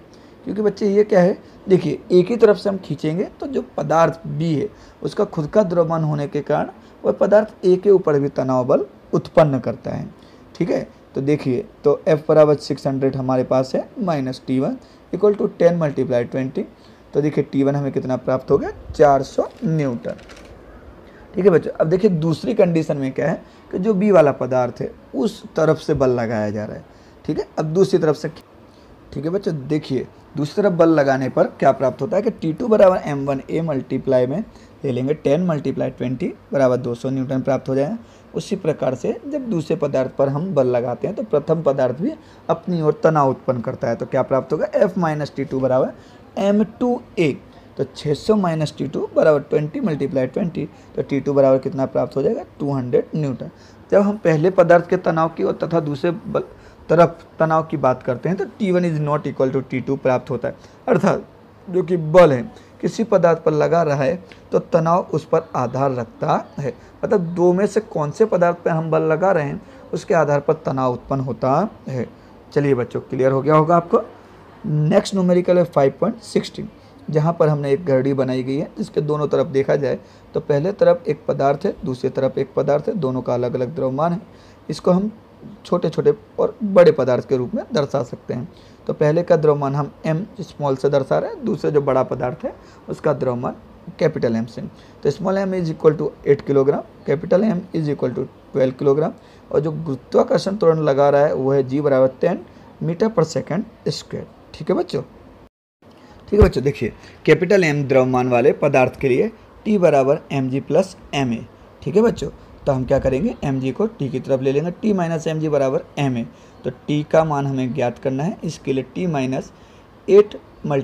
क्योंकि बच्चे ये क्या है देखिए एक ही तरफ से हम खींचेंगे तो जो पदार्थ B है उसका खुद का द्रव्यमान होने के कारण वह पदार्थ A के ऊपर भी तनाव बल उत्पन्न करता है। ठीक है, तो देखिए तो F बराबर 600 हमारे पास है -T1 = 10 × 20। तो देखिए T1 हमें कितना प्राप्त हो गया 400 न्यूटन। ठीक है बच्चों, अब देखिए दूसरी कंडीशन में क्या है कि जो B वाला पदार्थ है उस तरफ से बल लगाया जा रहा है। ठीक है, अब दूसरी तरफ से ठीक है बच्चों, देखिए दूसरी तरफ बल लगाने पर क्या प्राप्त होता है कि T2 बराबर m1A मल्टीप्लाई में ले लेंगे 10 × 20 बराबर 200 न्यूटन प्राप्त हो जाएगा। उसी प्रकार से जब दूसरे पदार्थ पर हम बल लगाते हैं तो प्रथम पदार्थ भी अपनी ओर तनाव उत्पन्न करता है। तो क्या प्राप्त होगा F - T2 बराबर m2A। तो 600 - T2 बराबर 20 × 20। तो T2 बराबर कितना प्राप्त हो जाएगा 200 न्यूटन। जब हम पहले पदार्थ के तनाव की ओर तथा दूसरे तरफ तनाव की बात करते हैं तो T1 = T2 प्राप्त होता है, अर्थात जो कि बल है किसी पदार्थ पर लगा रहा है तो तनाव उस पर आधार रखता है। मतलब दो में से कौन से पदार्थ पर हम बल लगा रहे हैं उसके आधार पर तनाव उत्पन्न होता है। चलिए बच्चों क्लियर हो गया होगा आपको। नेक्स्ट न्यूमेरिकल है 5.16, जहाँ पर हमने एक घड़ी बनाई गई है जिसके दोनों तरफ देखा जाए तो पहले तरफ एक पदार्थ है दूसरी तरफ एक पदार्थ है, दोनों का अलग अलग द्रव्यमान है। इसको हम छोटे छोटे और बड़े पदार्थ के रूप में दर्शा सकते हैं। तो पहले का द्रव्यमान हम m स्मॉल से दर्शा रहे हैं, दूसरे जो बड़ा पदार्थ है उसका द्रव्यमान कैपिटल M से। तो small m = 8 kilogram, capital M = 12 kilogram, और जो गुरुत्वाकर्षण त्वरण लगा रहा है वो है g बराबर 10 मीटर पर सेकंड स्क्वायर। ठीक है बच्चों, ठीक है बच्चों, देखिए कैपिटल M द्रव्यमान वाले पदार्थ के लिए T बराबर mg प्लस ma। ठीक है बच्चों, तो हम क्या करेंगे mg को T की तरफ ले लेंगे, T - mg बराबर ma। तो T का मान हमें ज्ञात करना है, इसके लिए T - 8 ×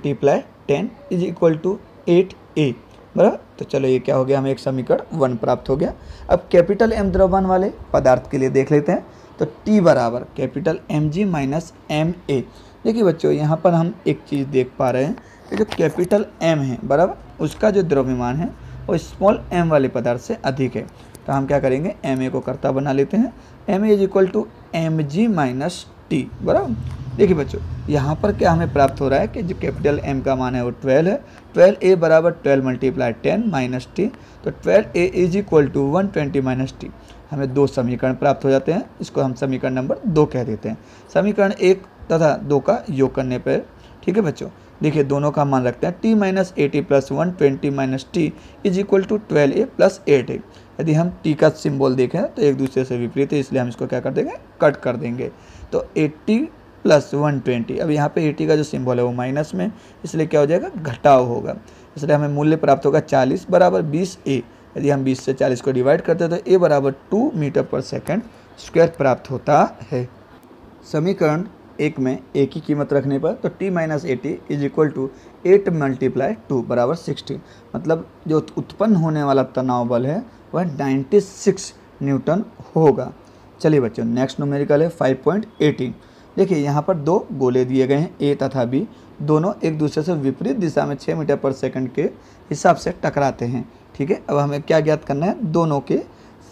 10 = 8a बराबर। तो चलो ये क्या हो गया, हमें एक समीकरण 1 प्राप्त हो गया। अब कैपिटल M द्रव्यमान वाले पदार्थ के लिए देख लेते हैं। तो T बराबर कैपिटल mg माइनस ma। देखिए बच्चों, यहाँ पर हम एक चीज़ देख पा रहे हैं कि जो कैपिटल M है बराबर, उसका जो द्रव्यमान है वो स्मॉल m वाले पदार्थ से अधिक है। तो हम क्या करेंगे, ma को कर्ता बना लेते हैं। ma is equal to mg minus T बराबर। देखिए बच्चों, यहाँ पर क्या हमें प्राप्त हो रहा है कि जो कैपिटल M का मान है वो 12 है। 12a बराबर 12 मल्टीप्लाई 10 माइनस टी। तो 12a is equal to 120 minus T. हमें 2 समीकरण प्राप्त हो जाते हैं। इसको हम समीकरण नंबर 2 कह देते हैं। समीकरण 1 तथा 2 का योग करने पर, ठीक है बच्चों, देखिए दोनों का मान रखते हैं। t minus 80 plus 120 minus T is equal to 12a plus 8a। यदि हम t का सिंबल देखें तो एक दूसरे से विपरीत है, इसलिए हम इसको क्या कर देंगे, कट कर देंगे। तो 80 प्लस 120, अब यहाँ पे 80 का जो सिंबल है वो माइनस में, इसलिए क्या हो जाएगा, घटाव होगा। इसलिए हमें मूल्य प्राप्त होगा 40 बराबर 20a। यदि हम 20 से 40 को डिवाइड करते हैं तो a बराबर 2 मीटर पर सेकंड स्क्वायर प्राप्त होता है। समीकरण 1 में a की कीमत रखने पर तो t minus 80 is equal to 8 multiply 2 बराबर 60। मतलब जो उत्पन्न होने वाला तनाव बल है वह 96 न्यूटन होगा। चलिए बच्चों, नेक्स्ट न्यूमेरिकल है 5.18। देखिए यहाँ पर 2 गोले दिए गए हैं, a तथा b, दोनों एक दूसरे से विपरीत दिशा में 6 मीटर पर सेकंड के हिसाब से टकराते हैं। ठीक है, अब हमें क्या ज्ञात करना है, दोनों के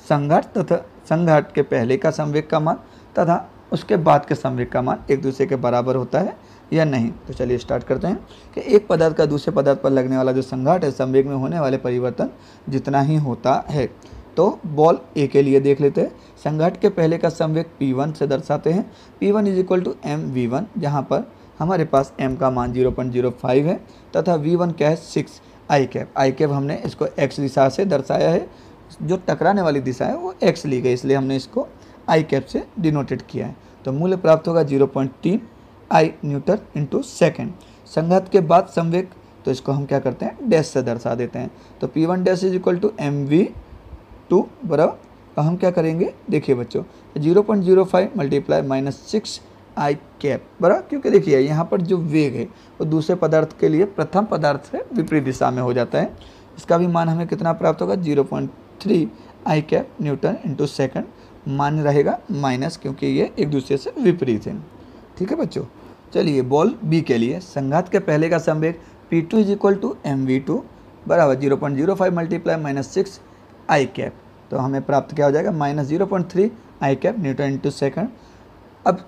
संघात तथा संघात के पहले का संवेग का मान तथा उसके बाद के संवेग का मान एक दूसरे के बराबर होता है या नहीं। तो चलिए स्टार्ट करते हैं कि एक पदार्थ का दूसरे पदार्थ पर लगने वाला जो संघात है, संवेग में होने वाले परिवर्तन जितना ही होता है। तो बॉल ए के लिए देख लेते हैं। संघात के पहले का संवेग P1 से दर्शाते हैं। P1 is equal to mv1, जहाँ पर हमारे पास m का मान 0.05 है तथा v1 क्या है 6 i कैप। आई कैप हमने इसको x दिशा से दर्शाया है, जो टकराने वाली दिशा है वो x ली गई, इसलिए हमने इसको आई कैप से डिनोटेड किया है। तो मूल्य प्राप्त होगा 0.3 i न्यूटन इंटू सेकेंड। संघात के बाद संवेग, तो इसको हम क्या करते हैं, डैश से दर्शा देते हैं। तो P1 dash is equal to mv2 बराबर, तो हम क्या करेंगे, देखिए बच्चों 0.05 मल्टीप्लाई माइनस 6 आई कैप बराबर, क्योंकि देखिए यहाँ पर जो वेग है वो दूसरे पदार्थ के लिए प्रथम पदार्थ से विपरीत दिशा में हो जाता है। इसका भी मान हमें कितना प्राप्त होगा, 0.3 I cap newton into second. मान रहेगा माइनस, क्योंकि ये एक दूसरे से विपरीत है। ठीक है बच्चों, चलिए बॉल बी के लिए संघात के पहले का संवेग P2 is equal to mv2 बराबर 0.05 मल्टीप्लाई माइनस 6 आई कैप। तो हमें प्राप्त क्या हो जाएगा, minus 0.3 I cap newton into second. अब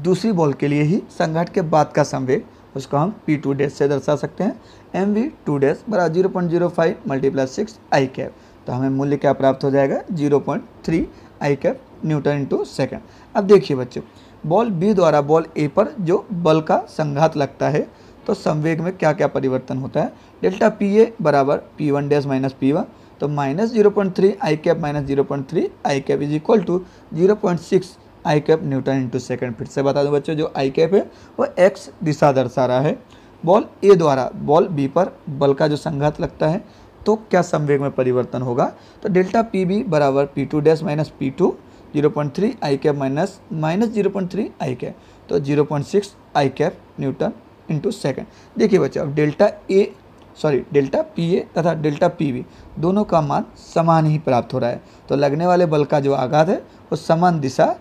दूसरी बॉल के लिए ही संघात के बाद का संवेग, उसको हम P2 डैश से दर्शा सकते हैं। mv2 डैश बराबर 0.05 मल्टीप्लाई 6 आई कैप। तो हमें मूल्य क्या प्राप्त हो जाएगा, 0.3 I cap newton into second. अब देखिए बच्चों, बॉल बी द्वारा बॉल ए पर जो बल का संघात लगता है तो संवेग में क्या क्या परिवर्तन होता है। डेल्टा पी ए बराबर P1 डैश माइनस P1, तो minus 0.3 I cap minus 0.3 I cap is equal to 0.6 I cap newton into second. फिर से बता दूं बच्चों, जो आई कैप है वो एक्स दिशा दर्शा रहा है। बॉल ए द्वारा बॉल बी पर बल का जो संघात लगता है तो क्या संवेग में परिवर्तन होगा। तो डेल्टा पी बी बराबर P2 dash minus P2 0.3 I cap minus 0.3 I cap, तो 0.6 I cap newton into second. देखिए बच्चों, अब डेल्टा पी ए तथा डेल्टा पी बी दोनों का मान समान ही प्राप्त हो रहा है। तो लगने वाले बल का जो आघात है वो समान दिशा,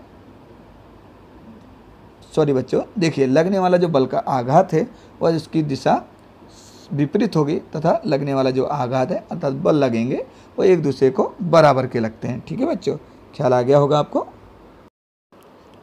बच्चों देखिए, लगने वाला जो बल का आघात है वह इसकी दिशा विपरीत होगी तथा लगने वाला जो आघात है अर्थात बल लगेंगे वो एक दूसरे को बराबर के लगते हैं। ठीक है बच्चों, ख्याल आ गया होगा आपको।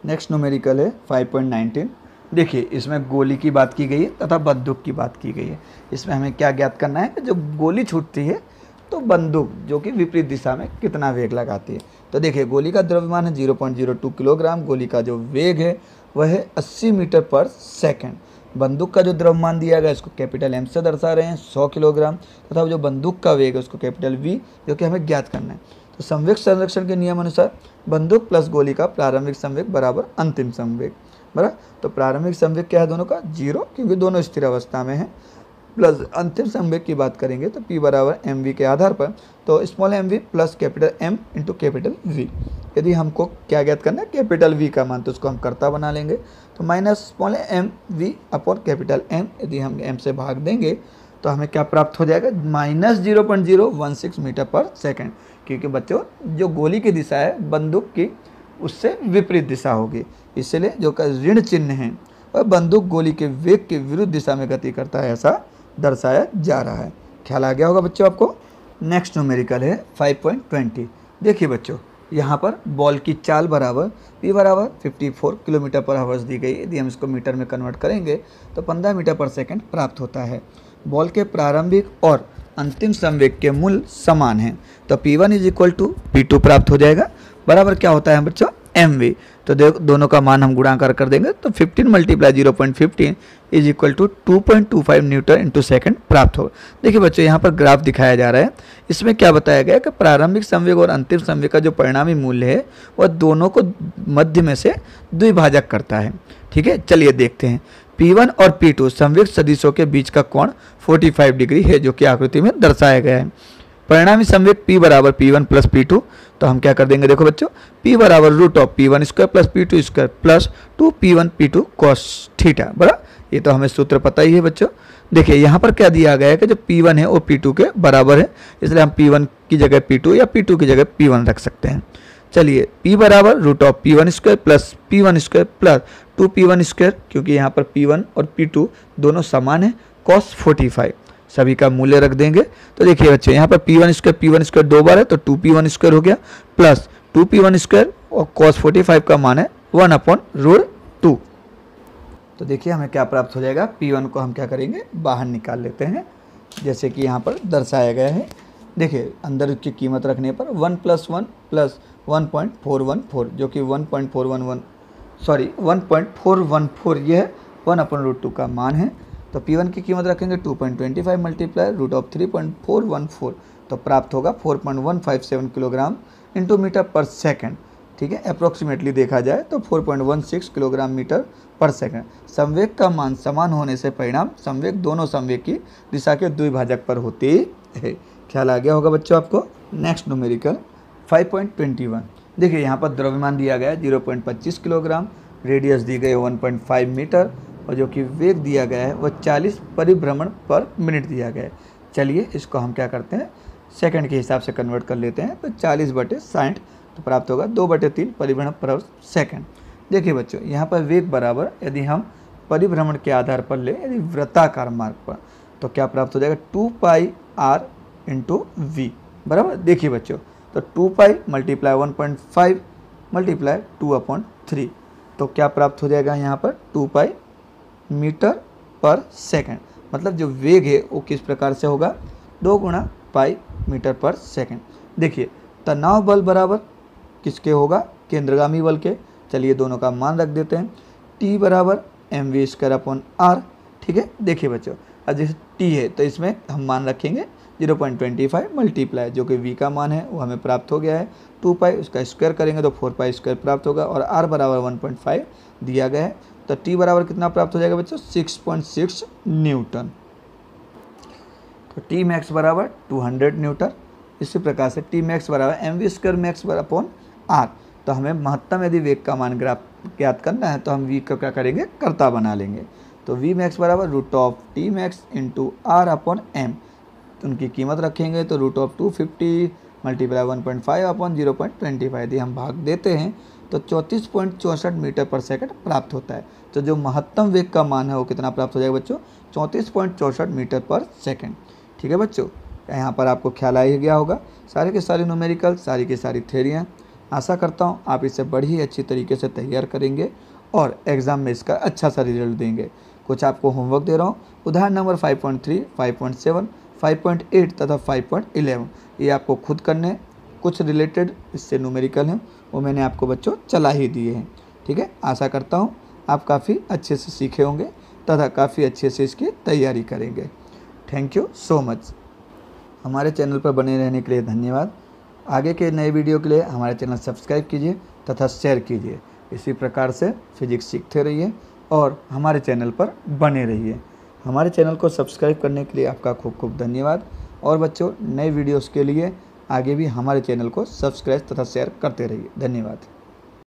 नेक्स्ट न्यूमेरिकल है 5.19। देखिए इसमें गोली की बात की गई है तथा बंदूक की बात की गई है। इसमें हमें क्या ज्ञात करना है कि जब गोली छूटती है तो बंदूक जो कि विपरीत दिशा में कितना वेग लगाती है। तो देखिए गोली का द्रव्यमान है 0.02 किलोग्राम, गोली का जो वेग है वह है 80 मीटर पर सेकेंड। बंदूक का जो द्रव्यमान दिया गया इसको कैपिटल M से दर्शा रहे हैं 100 किलोग्राम, तथा जो बंदूक का वेग है उसको कैपिटल V, जो कि हमें ज्ञात करना है। तो संवेग संरक्षण के नियम अनुसार बंदूक प्लस गोली का प्रारंभिक संवेग बराबर अंतिम संवेग बराबर। तो प्रारंभिक संवेग क्या है दोनों का, 0, क्योंकि दोनों स्थिर अवस्था में है, प्लस अंतिम संवेग की बात करेंगे तो P बराबर mv के आधार पर तो small mv plus capital M into capital V। यदि हमको क्या ज्ञात करना है, कैपिटल V का मान, तो उसको हम कर्ता बना लेंगे। तो minus small mv upon capital M, यदि हम M से भाग देंगे तो हमें क्या प्राप्त हो जाएगा, -0.016 मीटर पर सेकंड, क्योंकि बच्चों जो गोली की दिशा है बंदूक की उससे विपरीत दिशा होगी, इसलिए जो का ऋण चिन्ह है वह बंदूक गोली के वेग के विरुद्ध दिशा में गति करता है, ऐसा दर्शाया जा रहा है। ख्याल आ गया होगा बच्चों आपको। नेक्स्ट न्यूमेरिकल है 5.20। देखिए बच्चों, यहाँ पर बॉल की चाल बराबर p बराबर 54 किलोमीटर पर आवर्स दी गई। यदि हम इसको मीटर में कन्वर्ट करेंगे तो 15 मीटर पर सेकंड प्राप्त होता है। बॉल के प्रारंभिक और अंतिम संवेग के मूल्य समान हैं, तो p1 is equal to p2 प्राप्त हो जाएगा। बराबर क्या होता है बच्चों, mv। तो दोनों का मान हम गुणाकार कर देंगे तो 15 × 0.15 is equal to 2.25 newton into second प्राप्त हो। देखिए बच्चों, यहाँ पर ग्राफ दिखाया जा रहा है। इसमें क्या बताया गया है कि प्रारंभिक संवेग और अंतिम संवेग का जो परिणामी मूल्य है वह दोनों को मध्य में से द्विभाजक करता है। ठीक है, चलिए देखते हैं। P1 और P2 संवेग सदिशों के बीच का कोण 45 डिग्री है, जो कि आकृति में दर्शाया गया है। परिणामी संवेग P बराबर P1 प्लस P2, तो हम क्या कर देंगे, देखो बच्चों, P बराबर √P1 square plus P2 square plus 2P1 P2 cos theta. बराबर, ये तो हमें सूत्र पता ही है बच्चों। देखिए यहाँ पर क्या दिया गया है कि जो P1 है वो P2 के बराबर है, इसलिए हम P1 की जगह P2 या P2 की जगह P1 रख सकते हैं। चलिए, P बराबर √P1 square plus P1 square plus 2P1 square, क्योंकि यहाँ पर P1 और P2 दोनों समान है, cos 45 सभी का मूल्य रख देंगे। तो देखिए बच्चों, यहाँ पर P1 स्क्वायर 2 बार है तो 2P1 स्क्वायर हो गया प्लस 2P1 स्क्वायर और cos 45 का मान है 1/√2। तो देखिए हमें क्या प्राप्त हो जाएगा, P1 को हम क्या करेंगे, बाहर निकाल लेते हैं, जैसे कि यहाँ पर दर्शाया गया है। देखिए अंदर की कीमत रखने पर 1 + 1 + 1.414, जो कि 1.414 ये है 1/√2 का मान है। तो P1 की कीमत रखेंगे 2.25 मल्टीप्लाई √3.414, तो प्राप्त होगा 4.157 किलोग्राम इंटू मीटर पर सेकंड। ठीक है, अप्रोक्सीमेटली देखा जाए तो 4.16 किलोग्राम मीटर पर सेकंड। संवेग का मान समान होने से परिणाम संवेग दोनों संवेग की दिशा के द्विभाजक पर होती है। ख्याल आ गया होगा बच्चों आपको। Next numerical 5.21। देखिए यहाँ पर द्रव्यमान दिया गया है 0.25 किलोग्राम, रेडियस दी गई है 1.5 मीटर और जो कि वेग दिया गया है वह 40 परिभ्रमण पर मिनट दिया गया है। चलिए इसको हम क्या करते हैं, सेकंड के हिसाब से कन्वर्ट कर लेते हैं। तो 40/60 तो प्राप्त होगा 2/3 परिभ्रमण पर सेकंड। देखिए बच्चों, यहाँ पर वेग बराबर यदि हम परिभ्रमण के आधार पर ले, यदि वृत्ताकार मार्ग पर, तो क्या प्राप्त हो जाएगा 2πr × v। बराबर, देखिए बच्चों, तो 2π × 1.5 × 2/3, तो क्या प्राप्त हो जाएगा यहाँ पर 2π मीटर पर सेकंड। मतलब जो वेग है वो किस प्रकार से होगा, 2 × π मीटर पर सेकंड। देखिए तनाव बल बराबर किसके होगा, केंद्रगामी बल के। चलिए दोनों का मान रख देते हैं, T बराबर mv²/r। ठीक है, देखिए बच्चों, अब जैसे T है तो इसमें हम मान रखेंगे 0.25 मल्टीप्लाई, जो कि v का मान है वो हमें प्राप्त हो गया है 2π, उसका स्क्वायर करेंगे तो 4π स्क्वायर प्राप्त होगा और r बराबर 1.5 दिया गया है। तो T बराबर कितना प्राप्त हो जाएगा बच्चों, 6.6 न्यूटन। तो T मैक्स बराबर 200 न्यूटन। इसी प्रकार से T मैक्स बराबर mv² max/r। तो हमें महत्तम यदि वेग का मान ज्ञात करना है तो हम v का क्या करेंगे, कर्ता बना लेंगे। तो v मैक्स बराबर √T max × r/m, तो उनकी कीमत रखेंगे तो √250 मल्टीप्लाई 1.5/0.25, यदि हम भाग देते हैं तो 34.64 मीटर पर सेकंड प्राप्त होता है। तो जो महत्तम वेग का मान है वो कितना प्राप्त हो जाएगा बच्चों, 34.64 मीटर पर सेकंड। ठीक है बच्चों, यहाँ पर आपको ख्याल आ ही गया होगा। सारे के सारे न्यूमेरिकल, सारी की सारी थ्योरियाँ, आशा करता हूँ आप इसे बड़ी ही अच्छी तरीके से तैयार करेंगे और एग्ज़ाम में इसका अच्छा सा रिजल्ट देंगे। कुछ आपको होमवर्क दे रहा हूँ, उदाहरण नंबर 5.3, 5.7, 5.8 तथा 5.11 ये आपको खुद करने, कुछ रिलेटेड इससे न्यूमेरिकल हैं वो मैंने आपको बच्चों चला ही दिए हैं। ठीक है, आशा करता हूँ आप काफ़ी अच्छे से सीखे होंगे तथा काफ़ी अच्छे से इसकी तैयारी करेंगे। Thank you so much. हमारे चैनल पर बने रहने के लिए धन्यवाद। आगे के नए वीडियो के लिए हमारे चैनल सब्सक्राइब कीजिए तथा शेयर कीजिए। इसी प्रकार से फिजिक्स सीखते रहिए और हमारे चैनल पर बने रहिए। हमारे चैनल को सब्सक्राइब करने के लिए आपका खूब खूब धन्यवाद। और बच्चों, नए वीडियोस के लिए आगे भी हमारे चैनल को सब्सक्राइब तथा शेयर करते रहिए। धन्यवाद।